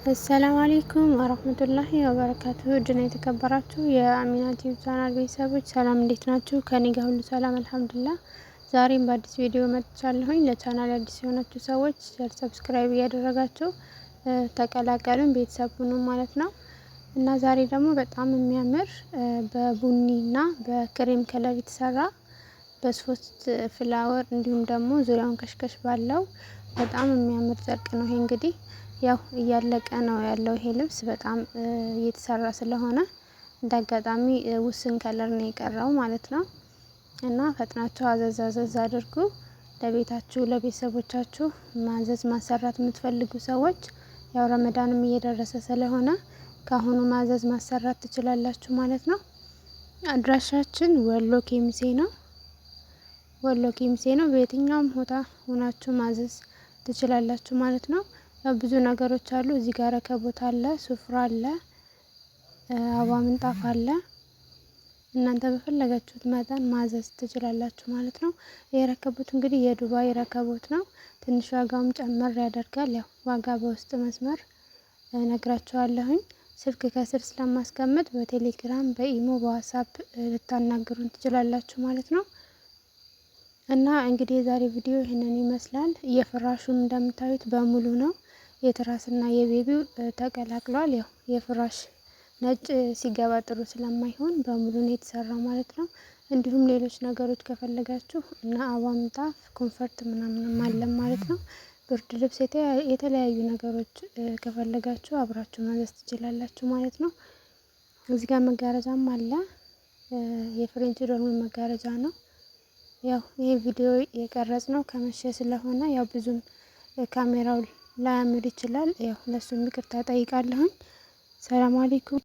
አሰላሙ አለይኩም ወራህመቱላሂ ወበረካቱሁ። ውድና የተከበራችሁ የአሚና ቲዩብ ቻናል ቤተሰቦች ሰላም እንዴት ናችሁ? ከኔ ጋር ሁሉ ሰላም አልሐምዱሊላህ። ዛሬም በአዲስ ቪዲዮ መጥቻለሁኝ። ለቻናል አዲስ የሆናችሁ ሰዎች ሼር፣ ሰብስክራይብ እያደረጋችሁ ተቀላቀሉን ቤተሰብ ሁኑ ማለት ነው። እና ዛሬ ደግሞ በጣም የሚያምር በቡኒና በክሬም ከለር የተሰራ በሶስት ፍላወር እንዲሁም ደግሞ ዙሪያውን ከሽከሽ ባለው በጣም የሚያምር ጨርቅ ነው። ይሄ እንግዲህ ያው እያለቀ ነው ያለው ይሄ ልብስ በጣም እየተሰራ ስለሆነ እንደ አጋጣሚ ውስን ከለር ነው የቀረው ማለት ነው። እና ፈጥናችሁ አዘዝ አድርጉ። ለቤታችሁ ለቤተሰቦቻችሁ ማዘዝ ማሰራት የምትፈልጉ ሰዎች ያው ረመዳንም እየደረሰ ስለሆነ ከአሁኑ ማዘዝ ማሰራት ትችላላችሁ ማለት ነው። አድራሻችን ወሎ ኬሚሴ ነው። ወሎ ኬሚሴ ነው። በየትኛውም ቦታ ሆናችሁ ማዘዝ ትችላላችሁ ማለት ነው። ያው ብዙ ነገሮች አሉ። እዚህ ጋር ረከቦት አለ፣ ሱፍራ አለ፣ አበባ ምንጣፍ አለ። እናንተ በፈለጋችሁት መጠን ማዘዝ ትችላላችሁ ማለት ነው። የረከቦት እንግዲህ የዱባይ ረከቦት ነው። ትንሽ ዋጋውም ጨመር ያደርጋል። ያው ዋጋ በውስጥ መስመር ነግራችኋለሁኝ። ስልክ ከስር ስለማስቀምጥ በቴሌግራም በኢሞ በዋትስአፕ ልታናግሩን ትችላላችሁ ማለት ነው። እና እንግዲህ የዛሬ ቪዲዮ ይህንን ይመስላል። የፍራሹም እንደምታዩት በሙሉ ነው። የትራስና የቤቢው ተቀላቅሏል። ያው የፍራሽ ነጭ ሲገባ ጥሩ ስለማይሆን በሙሉ ነው የተሰራው ማለት ነው። እንዲሁም ሌሎች ነገሮች ከፈለጋችሁ እና አበባ ምንጣፍ ኮንፈርት ምናምንም አለን ማለት ነው። ብርድ ልብስ የተለያዩ ነገሮች ከፈለጋችሁ አብራችሁ ማዘዝ ትችላላችሁ ማለት ነው። እዚህ ጋር መጋረጃም አለ። የፍሬንች ዶርም መጋረጃ ነው። ያው ይሄ ቪዲዮ የቀረጽ ነው ከመሸ ስለሆነ ያው ብዙም ካሜራው ላያምር ይችላል። ያው ለሱም ይቅርታ ጠይቃለሁኝ። ሰላም አለይኩም።